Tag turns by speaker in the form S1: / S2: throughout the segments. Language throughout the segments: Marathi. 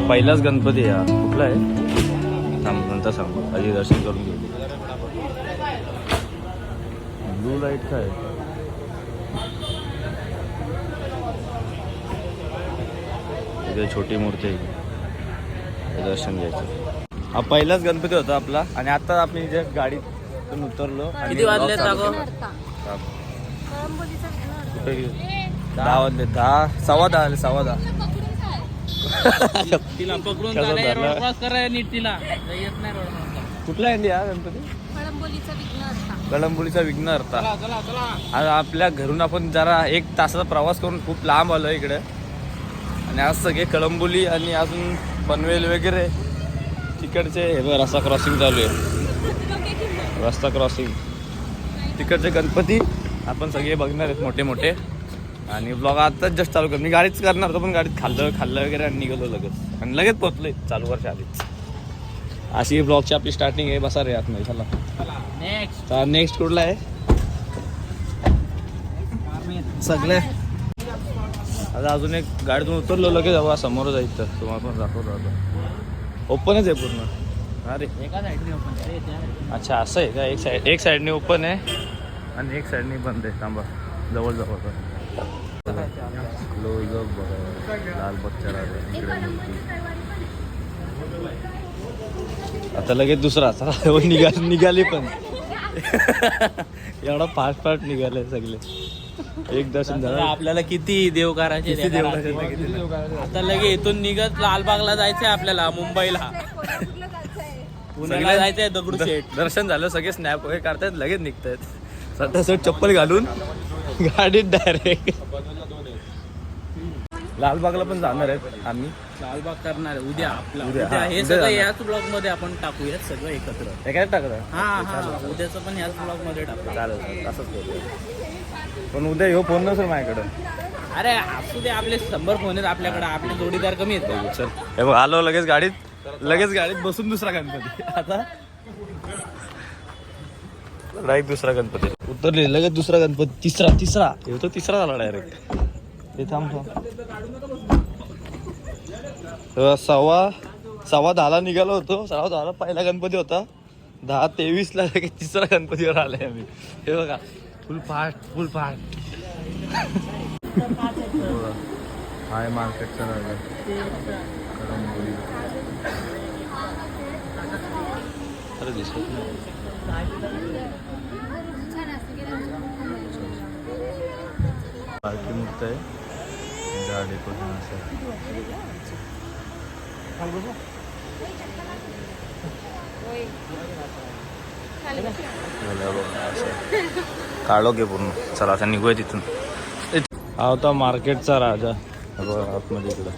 S1: पहिलाच गणपती आहे कुठला आहे नंतर सांगू आधी दर्शन करून घेऊ. ब्लू लाईट काय इथे छोटी मूर्ती आहे दर्शन घ्यायचं. हा पहिलाच गणपती होता आपला आणि आता आपण जे गाडीतून उतरलो.
S2: किती वाजले?
S1: 10 वाजले 10 सव्वा 10 आले 10:15.
S2: तिला पकडून नीट तिला येत नाही.
S1: कुठला आहे हा गणपती? कळंबोलीचा विघ्नहर्ता. आज आपल्या घरून आपण जरा 1 तासाचा प्रवास करून खूप लांब आलो इकडे आणि आज सगळे कळंबोली आणि अजून पनवेल वगैरे तिकडचे हे बघ रस्ता क्रॉसिंग चालू आहे. रस्ता क्रॉसिंग तिकडचे गणपती आपण सगळे बघणार आहेत मोठे मोठे. आणि ब्लॉग आताच जस्ट चालू कर. मी गाडीच करणार होतो पण गाडीत खाल्लं वगैरे आणि निघालो लगेच आणि लगेच पोहोचलोय चालू वर्ष आधीच. अशी ब्लॉगची आपली स्टार्टिंग आहे. बसा रे आतमध्ये. चला नेक्स्ट कुठला आहे सगळे. आता अजून एक गाडीतून उतरलो लगेच जाऊ समोर जायचं तुम्हाला पण दाखवतो. आता ओपनच आहे पूर्ण. अरे
S2: एका साईडने ओपन.
S1: अच्छा असं आहे का? एक साईडने ओपन आहे आणि एक साईडने बंद आहे. थांबा जवळ क्लोजअप बघा. लालबागच्या राजा इकडे मूर्ती. आता लगेच दुसरा निघाली पण एवढा फास्ट निघाले सगळे. एक दर्शन झालं.
S2: आपल्याला किती देव करायचे आता लगे इथून निघत लालबागला जायचंय आपल्याला. मुंबईला पुण्याला जायचंय दगडूशेठ.
S1: दर्शन झालं सगळे स्नॅप वगैरे काढतायत लगेच निघतायत. सध्या चप्पल घालून गाडीत डायरेक्ट लालबागला पण जाणार आहेत आम्ही.
S2: लालबाग करणार उद्या आपला. उद्या हे सगळं याच ब्लॉग मध्ये आपण टाकूयात सगळं एकत्र.
S1: काय टाकलं?
S2: हा उद्याचं पण याच ब्लॉग मध्ये टाकू.
S1: चालेल असंच करूया. पण उद्या ह्यो फोन नसेल माझ्याकडे.
S2: अरे असू दे आपले 100 फोन आहेत आपल्याकडे. आपले जोडीदार कमी आहेत.
S1: चल हे बघ आलो लगेच गाडीत बसून दुसरा गणपती. आता डायरेक्ट दुसरा गणपती उतरले लगेच दुसरा गणपती. तिसरा हे तो तिसरा झाला डायरेक्ट. हे थांबतो 10:15 निघालो होतो. 10:15 पहिला गणपती होता. 10:23 लगेच तिसरा गणपतीवर आलाय आम्ही. हे बघा फुल फास्ट हाय मार्केटचा अरे दिसत नाही. पार्टी मुक्त आहे. डेकोरेशन असं काढो घे पूर्ण. चला आता निघूया तिथून. हा होता मार्केटचा राजा. आतमध्ये इकडं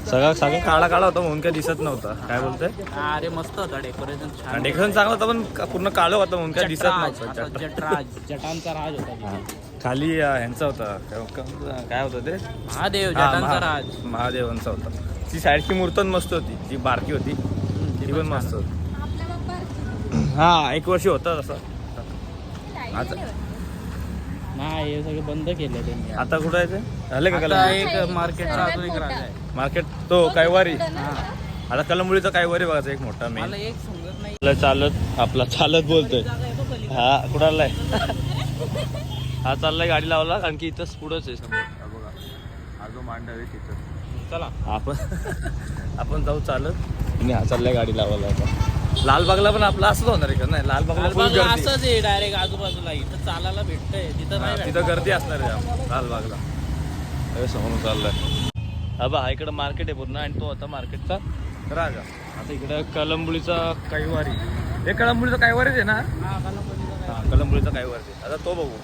S1: सगळं काळा होता म्हणून काय दिसत नव्हता. काय बोलतोय?
S2: अरे मस्त होता डेकोरेशन.
S1: डेकोरेशन चांगलं होतं पण पूर्ण काळं होतं म्हणून काय दिसत नव्हतं.
S2: जटांचा राज होता.
S1: खाली ह्यांचा होता काय होतं ते महादेवांचा होता. ती साईडची मूर्ती मस्त होती. ती बारकी होती ती पण मस्त होती. हा 1 वर्ष होता तसा. आता
S2: नाही हे सगळं बंद केलं त्यांनी.
S1: आता कुठं आहे ते झाले का?
S2: एक मार्केटचा अजून एक राजा आहे.
S1: मार्केट तो कायवारी. आता कळंबोलीचा कायवारी बघायचा एक मोठा मेन.
S2: एक समजत नाही.
S1: चालत बोलतोय. हा कुठाला आहे? हा चाललाय गाडी लावला कारण की इथंच पुढंच आहे समोर. बघा हा जो मांडव आहे तिथं. चला आपण जाऊ चालत आणि हा चाललाय गाडी लावायला. आता लालबागला पण आपला असंच होणार आहे का? नाही लालबागला
S2: असंच आहे डायरेक्ट आजूबाजूला. इथं चालायला भेटतंय. तिथं
S1: गर्दी असणार आहे लालबागला. अरे समोरून चाललाय. हा इकडं मार्केट आहे पूर्ण आणि तो होता मार्केटचा राजा. आता इकडं कळंबोलीचा कायवारी. हे कळंबोलीचा कायवारीच आहे ना? हा कळंबोलीचा कायवारी. आता तो बघू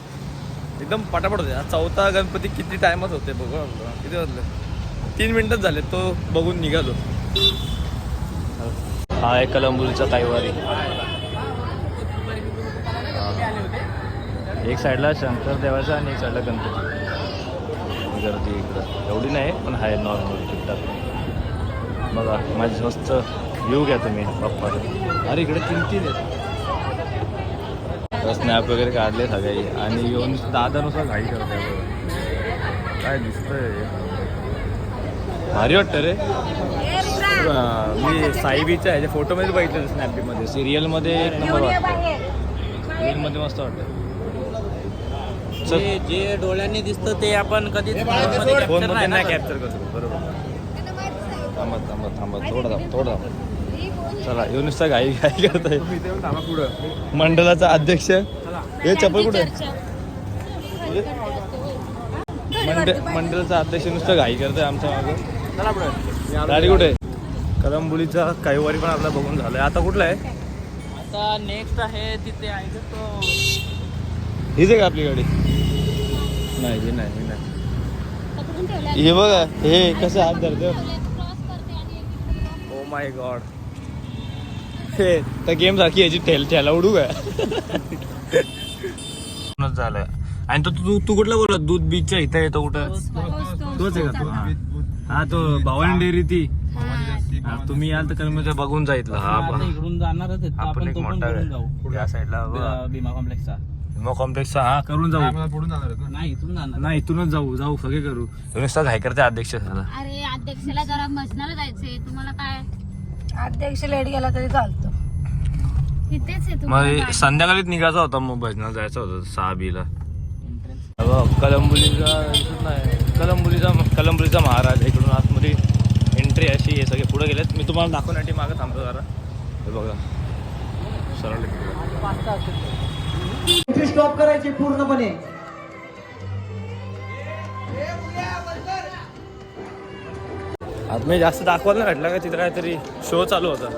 S1: एकदम पटापट होते. 4था गणपती किती टायमात होते बघू. किती वाजले? 3 मिनिटच झाले. तो बघून निघालो. हा आहे कळंबोलीचा कायवारी. एक साईडला शंकर देवाचा आणि एक साईडला गणपती. गर्दी इकडं एवढी नाही पण आहे नॉर्मल ठीकठाक. बघा माझी मस्त व्ह्यू घ्या तुम्ही बाप्पा. अरे इकडे 3 आहेत. स्नॅप वगैरे काढले सगळे आणि येऊन दादानुसार घाई करते. काय दिसतंय भारी वाटतं रे. मी साईबीचा आहे फोटोमध्ये बघितलं स्नॅपडीमध्ये, सिरियलमध्ये एक नंबर वाटतं, सिरियलमध्ये मस्त वाटतं.
S2: जे डोळ्यांनी दिसतं ते आपण कधीच
S1: फोनमध्ये नाही कॅप्चर करतो. बरोबर. थांबत थोडं चला येऊन नुसतं घाई करताय. मंडळाचा अध्यक्ष हे चप्पल कुठे, मंडळाचा अध्यक्ष नुसतं घाई करतोय आमच्या मागं. गाडी कुठे? कलंबुलीचा कैवारी पण आपला बघून झालाय. आता कुठला आहे?
S2: आता नेक्स्ट आहे तिथे आहे तो,
S1: हीच आहे का आपली गाडी? नाही हे नाही हे बघा हे कसं हात धरतो. ओ माय गॉड, हे तर गेम सारखी याची ठेला उडू काय झालं. आणि तो तू कुठला बोलत? दूध बीचच्या इथं येतो कुठं? तोच आहे का तू? हा तो भवानी डेअरी ती. तुम्ही याल तर कर्मचा बघून जायतला. हा
S2: इकडून जाणारच आहेत,
S1: आपण
S2: आपण
S1: एक
S2: तो पण
S1: मोठा
S2: करून जाऊ
S1: या साईडला
S2: भीमा कॉम्प्लेक्सचा.
S1: भीमा कॉम्प्लेक्सचा हा करून जाऊ.
S2: नाही इथून जाणार,
S1: नाही इथूनच जाऊ सगळे करू. नुसतं घाई करते अध्यक्ष झाला.
S3: अरे अध्यक्षाला जरा मसनाला जायचंय, तुम्हाला काय? अध्यक्ष लेट गेला तरी चालतो. तिथेच आहे
S1: मग संध्याकाळीच निघायचा होता, मग भजनाला जायचं होतं 6 कलंबुलीचा महाराज इकडून आतमध्ये एंट्री अशी. हे सगळे पुढे गेलेत. मी तुम्हाला दाखवण्यासाठी मागं थांबतो जरा. हे बघा सरळ
S4: एंट्री स्टॉप करायची पूर्णपणे.
S1: आतमध्ये जास्त दाखवायला नाही भेटला का? तिथं काहीतरी शो चालू होता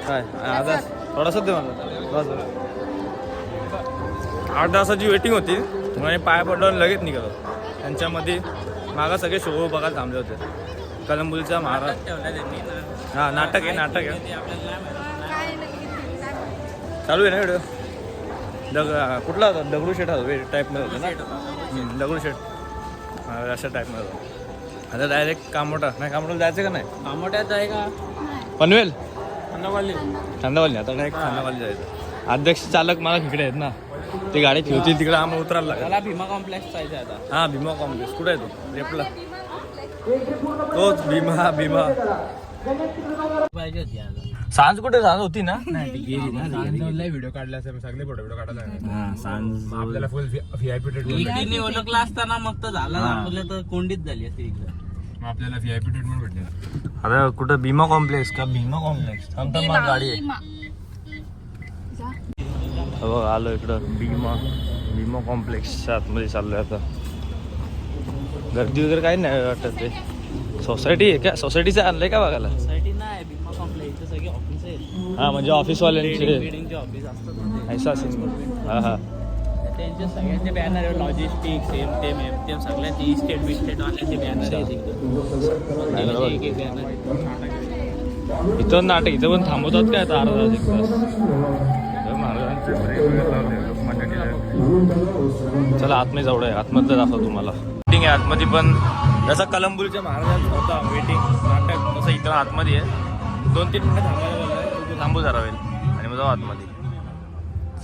S1: काय? आता थोडासा दे मला. 8 तासाची वेटिंग होती. म्हणजे पाया पडल्यावर लगेच निघालो. त्यांच्यामध्ये मागा सगळे शो बघायला थांबले होते. कलंबुलीचा महाराज
S2: ठेवला त्यांनी ना.
S1: हा नाटक आहे
S2: ते आपल्याला
S1: चालू आहे ना व्हिडिओ. कुठला होता? दगडूशेठ टाईपमध्ये होता ना? दगडूशेठ अशा टाईपमध्ये होता. आता डायरेक्ट कामोठा नाही, कामोठा जायचं का नाही?
S2: कामोट्यात आहे का?
S1: पनवेल
S2: थंडावाली.
S1: आता डायरेक्ट खानावाली जायचं. अध्यक्ष चालक मला तिकडे आहेत ना, ते गाडी ठेवतील तिकडे आम्हाला उतरायला लागेल.
S2: त्याला भीमा कॉम्प्लेक्स जायचं आता.
S1: हा भीमा कॉम्प्लेक्स कुठे आहे तो? रेपला तोच भीमा
S2: पाहिजे होती आता.
S1: सांज कुठे? सांज होती ना?
S4: व्हिडिओ काढला असेल, सगळे फोटो काढायला
S1: सांज
S4: आपल्याला फुल व्हीआयपी ट्रीटमेंट.
S2: इकडे ओळखला असताना मग तर झाला, आपल्याला तर कोंडीच झाली असती इकडे.
S4: आपल्याला व्हीआयपी ट्रीटमेंट भेटले.
S1: आता कुठं? भीमा कॉम्प्लेक्स का भीमा कॉम्प्लेक्स? थांबता मग गाडी आहे. आलो इकडं भीमा कॉम्प्लेक्सच्या आतमध्ये चाललोय आता. गर्दी वगैरे काही नाही वाटत. ते सोसायटी आहे का? सोसायटीचं आणलंय का बघायला?
S2: सोसायटी नाही, भीमा कॉम्प्लेक्स इथे सगळे ऑफिस आहेत.
S1: हा म्हणजे ऑफिसवाल्यांचे
S2: बिल्डिंगचे ऑफिस असतात
S1: ऐसा असेल. हा
S2: त्यांचे सगळ्यांचे बॅनर आहे. लॉजिस्टिक सेम सगळ्यांचे इस्टेट बिस्टेट वाल्याचे बॅनर आहेत इकडं. एक एक बॅनर आहे.
S1: इथं नाटक इथं पण थांबवतात काय आता अर्धा तास 1 तास? चला आतमध्ये जाऊ. आतमधलं दाखव तुम्हाला. वेटिंग आहे आतमध्ये पण जसं कलंबुलीच्या महाराजांचा होता वेटिंग नाटक तसं इथं आतमध्ये आहे. 2-3 मिनिटं थांबायला थांबू जरा वेळ आणि मग जाऊ आतमध्ये.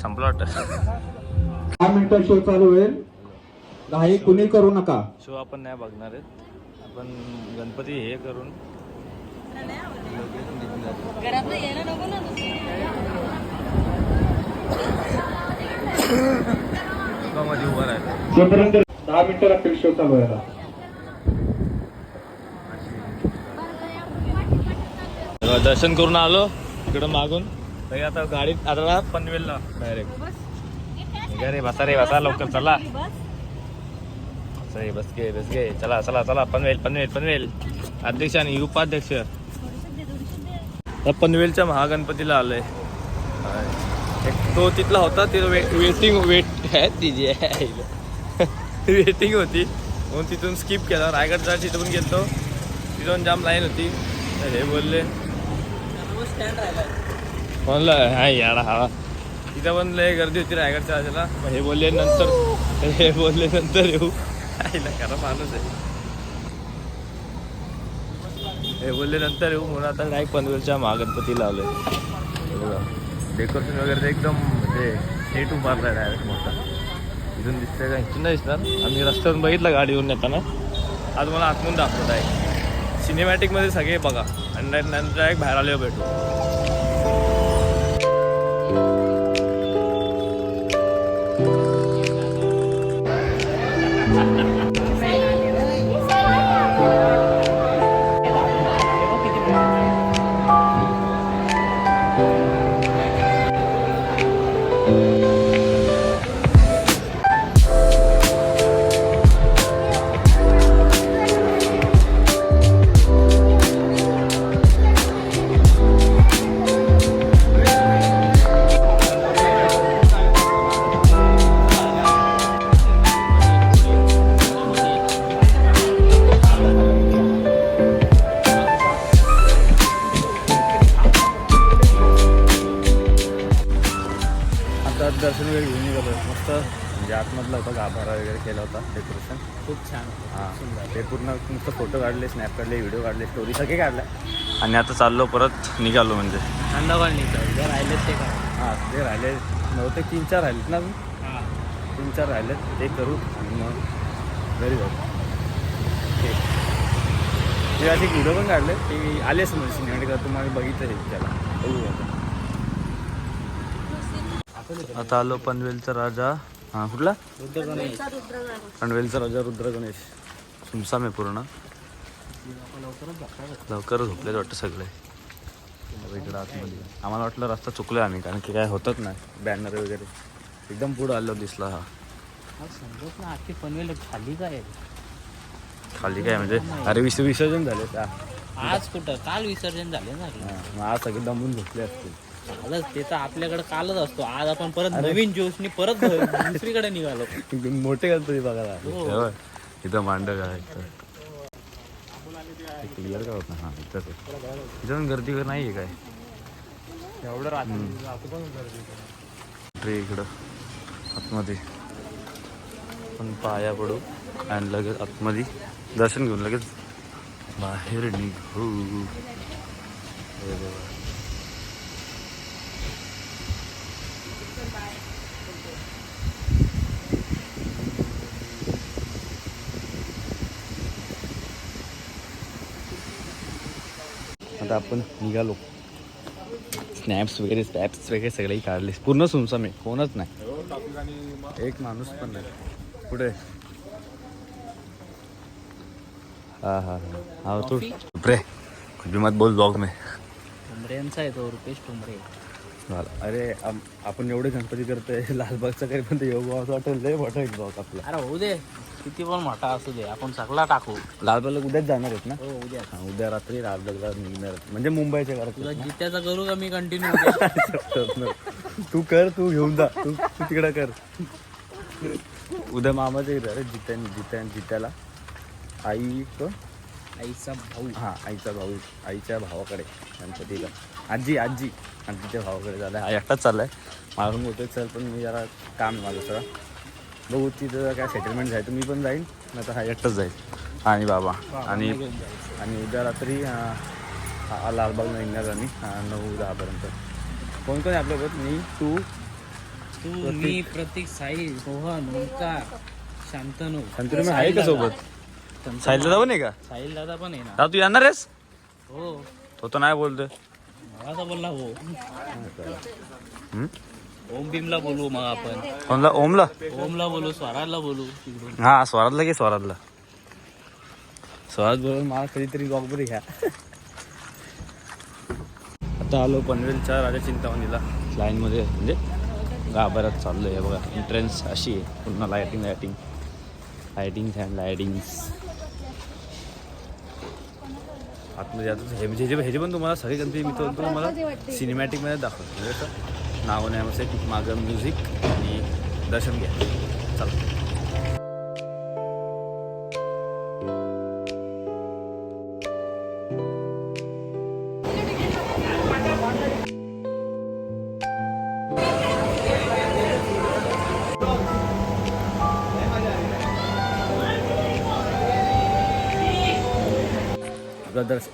S1: संपलं वाटतं.
S4: 10 मिनिटं शो चालू होईल. घाई कुणी करू नका.
S1: शो आपण नाही बघणार आहेत. आपण गणपती हे करून मध्ये उभं राहिलं.
S4: जोपर्यंत 10 मिनिटं लागतील शो चालू व्हायला.
S1: दर्शन करून आलो इकडं मागून. तरी आता गाडीत आता पनवेलला डायरेक्ट. रे बसा लवकर चला. बस गे चला पनवेल. अध्यक्ष आणि उपाध्यक्ष. पनवेलच्या महागणपतीला आलोय. तो तिथला होता ते वेटिंग होती म्हणून तिथून स्किप केला. रायगडचा तिथं पण गेलो. तिथून जाम लाईन होती. हे बोलले म्हणलं हा याडा हा. तिथं पण लय गर्दी होती रायगडच्या वाजेला. हे बोलले नंतर येऊ. आईला खरा माणूस आहे. हे बोलले नंतर येऊ म्हणून आता डायरेक्ट पनवेलच्या महागणपतीला आलोय. डेकोरेशन वगैरे एकदम म्हणजे नेट उभारलाय डायरेक्ट मोठा. इथून दिसतंय का? इथून नाही दिसणार. आम्ही रस्त्यावरून बघितलं गाडीवरून येताना. आज मला आतमून दाखवत आहे. सिनेमॅटिकमध्ये सगळे बघा आणि नंतर एक बाहेर आले भेटू. आता दर्शन वगैरे घेऊन निघालो मस्त. म्हणजे आतमधला होता गाभारा वगैरे केला होता डेकोरेशन
S2: खूप छान.
S1: हां ते पूर्ण नुसतं फोटो काढले, स्नॅप काढले, व्हिडिओ काढले, स्टोरी सगळे काढल्या. आणि आता चाललो परत निघालो म्हणजे
S2: थंड पाणी जर राहिलेत ते काय.
S1: हां ते राहिले नव्हते 3-4 राहिलेत ना अजून.
S2: हां
S1: 3-4 राहिलेत ते करू आणि मग घरी जाऊ. ते असे व्हिडिओ पण काढले ते आलेच म्हणजे सिनेमॅटिक तुम्हाला बघितलं हे त्याला बघू. आता आलो पनवेलचा राजा. हां कुठला? पनवेलचा राजा रुद्र गणेश. सुमसाम आहे पूर्ण. लवकरच झोपलेच वाटतं सगळे इकडं आतमध्ये. आम्हाला वाटलं रस्ता चुकलो आम्ही कारण की काय होतच नाही बॅनर वगैरे. एकदम पुढं आलो दिसला हा.
S2: समजत ना आजची पनवेल खाली काय.
S1: खाली काय म्हणजे अरे विसर्जन झाले त्या.
S2: आज कुठं काल विसर्जन झाले ना.
S1: मग आज सगळे दमून झोपले असतील.
S2: कालच ते तर आपल्याकडे कालच असतो. आज आपण परत नवीन जोशनी परत दुसरीकडे निघालो.
S1: मोठे गणपती बघायला
S2: हो.
S1: इथं मांडव आहे क्लिअर का होत ना. हां इथंच इथं गर्दी नाही आहे काय एवढं ट्रे इकडं आतमध्ये पण पाया पडू आणि लगेच आतमध्ये दर्शन घेऊन लगेच बाहेर निघू. आता आपण निघालो. स्नॅप्स वगैरे स्टॅप्स वगैरे सगळेही काढले. पूर्ण सुमसम आहे कोणच नाही. एक माणूस पण नाही पुढे. हां हां हां हा तू रे कुछ भी मत बोल ब्लॉग में.
S2: ठुमरेंचा आहे तो रुपेश ठुमरे.
S1: अरे आपण एवढे गणपती करतोय लालबागचा काही पण योग असं वाटेल लय मोठा एक ब्लॉग आपला.
S2: अरे होऊ दे किती पण मोठा असू दे आपण सगळा टाकू.
S1: लालबागला उद्याच जाणार आहेत ना.
S2: हो उद्या.
S1: हां उद्या रात्री लालबागला निघणार म्हणजे मुंबईच्या
S2: तुला
S1: घरात.
S2: जित्याचा करू का मी कंटिन्यू.
S1: तू कर तू घेऊन जा तू तिकडं कर. उद्या मामाच्या इथं अरे जित्याला आई
S2: आईचा भाऊ.
S1: हां आईचा भाऊ आईच्या भावाकडे गणपतीला आजी आणि तिच्या भावाकडे झाला. हा एकटाच चाललाय. मागून बोलतोय चल पण मी जरा काम आहे माझं सगळं बघू तिथं काय सेटलमेंट झालं तर मी पण जाईन नाही तर हा एकटाच जाईल आणि बाबा आणि उद्या रात्री लालबागला निघणार आम्ही 9-10 पर्यंत. कोण कोण आहे आपल्यासोबत? मी तू
S2: मी प्रतीक साई रोहन ओंकार शांतनू.
S1: संतुरी मी आहे का सोबत? साहिलला जाऊ नाही का?
S2: साहिल दादा पण आहे ना.
S1: दादा तू येणार आहेस?
S2: हो
S1: तो तर नाही बोलतोय.
S2: मला तर बोलला हो. ओम भीमला बोलू मग आपण.
S1: कोणला? ओमला
S2: बोलू स्वराजला बोलू तिकडून.
S1: हा स्वराजला घे स्वराज बरोबर मला कधीतरी ब्लॉगमध्ये घ्या. आता आलो पनवेलच्या राजा चिंतामणीला लाईनमध्ये म्हणजे गाभाऱ्यात चाललो आहे बघा. एंट्रन्स अशी आहे पुन्हा लायटिंग अँड लायटिंग्स आतमध्ये. आता ह्याचे पण तुम्हाला सगळे गणपती मी तर तुम्हाला सिनेमॅटिकमध्ये दाखवतो. म्हणजे असं नाव नाही मस्त मागं म्युझिक आणि दर्शन घ्या. चला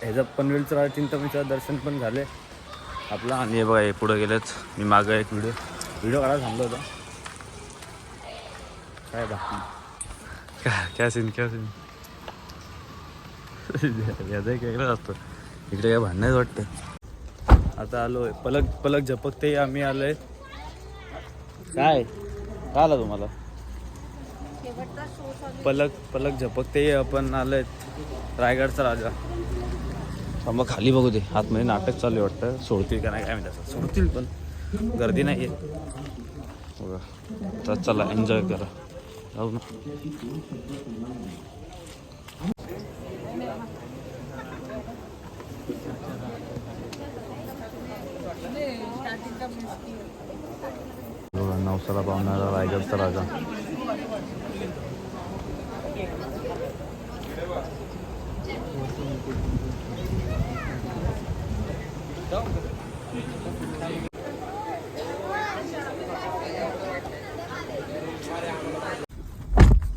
S1: ह्याचं पनवेलचं राजा चिंतामणीचं दर्शन पण झाले आपलं. आणि हे बघा हे पुढं गेलेच. मी मागं एक व्हिडिओ काढायला थांबलो होता. काय बाकी क्या सीन याचा वेगळंच असतं. इकडे काय भांडणच वाटतं. आता आलोय पलक पलक झपकते आम्ही आलोय. काय काय आला तुम्हाला? पलक पलक झपकते आपण आलोय रायगडचा राजा. मग खाली बघू दे, आतमध्ये नाटक चालू आहे वाटतं. सोडतील का नाही काय माहिती. असं सोडतील पण गर्दी नाही आहे बघा. तर चला एन्जॉय करा. जाऊ ना. नवसाला पावणारा रायगडचा राजा.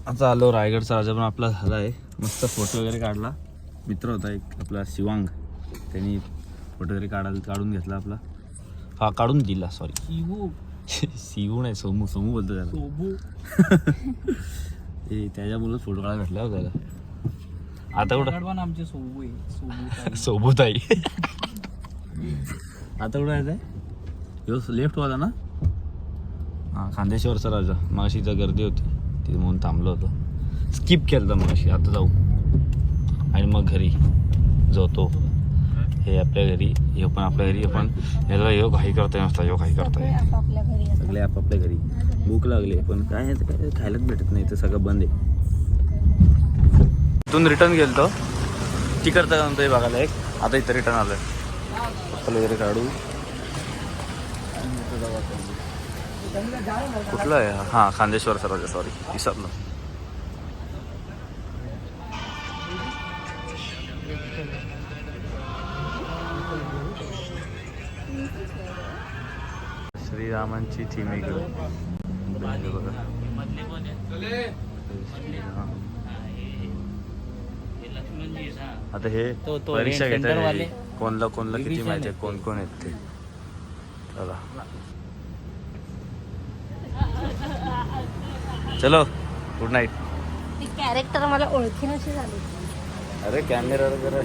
S1: आता आलो रायगडचा राजा पण आपला झाला आहे. मस्त फोटो वगैरे काढला. मित्र होता एक आपला शिवांग, त्यांनी फोटो वगैरे काढून घेतला आपला. हा काढून दिला सॉरी. शिवू नाही सोमू सोमू बोलतो त्याला. हे त्याच्यामुळेच फोटो काढायला भेटला हो त्याला. आता कुठं
S2: आमचे सोबू आहे
S1: सोबत आहे. आता कुठं आहे ह्यो लेफ्ट वाला ना. हां खांदेश्वरचा राजा. मगाशी इथं गर्दी होती तिथे म्हणून थांबलो होतो. स्किप केलं तर मगाशी. आता जाऊ आणि मग घरी जातो. हे आपल्या घरी, हे पण आपल्या घरी. आपण याला ह्यो घाई करताय नसता. ह्यो घाई करताय सगळे आपापल्या घरी. भूक लागली पण काय काय खायलाच भेटत नाही. तर सगळं बंद आहे. इथून रिटर्न गेलतो तिकडचं नंतर हे बघायला एक. आता इथं रिटर्न आलोय. चप्पल वगैरे काढू. कुठलं आहे? हां खांदेश्वरचा राजा. सॉरी विसरलो. श्रीरामांची थीम इकडे बघा. आता हे परीक्षा घेतात कोणला किती मॅच आहे, कोण कोण आहेत ते. चला चलो गुड नाईट.
S3: कॅरेक्टर मला ओळखी नशी झाली.
S1: अरे कॅमेरा वगैरे.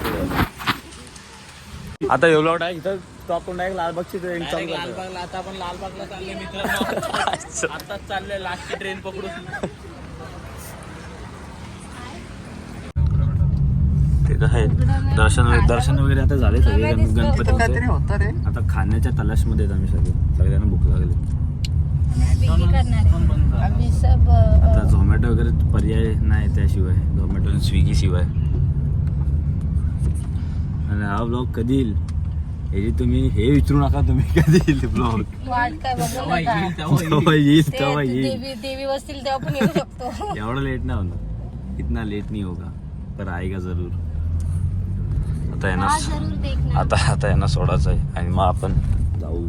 S1: आता एवढा आहे इथं स्टॉप करून डायरेक्ट लालबागची ट्रेन चालू करतो.
S2: लालबागला आता आपण लालबागला चालले मित्रांनो. आताच चालले लास्टची ट्रेन पकडून.
S1: ते काय दर्शन वगैरे आता झाले सगळे गणपतीचे. आता खाण्याच्या तलाशमध्ये आहेत आम्ही सगळ्यांना भूक लागली. आता झोमॅटो वगैरे पर्याय नाही त्याशिवाय. झोमॅटो स्विगी शिवाय. आणि हा ब्लॉग कधी येईल हे तुम्ही हे विचारू नका. तुम्ही कधी येईल ब्लॉग. तेव्हा येईल.
S3: देवी बसतील तेव्हा पण येऊ शकतो.
S1: एवढं लेट नाही होणार. इतना लेट नाही होगा पर आएगा जरूर. आता यांना आता यांना सोडायचं आहे आणि मग आपण जाऊ.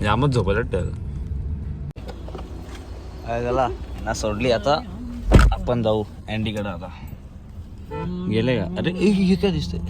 S1: जामच झोपायला त्याला ना सोडली. आता आपण जाऊ अँडीकडे. आता गेले का? अरे हे काय दिसतंय?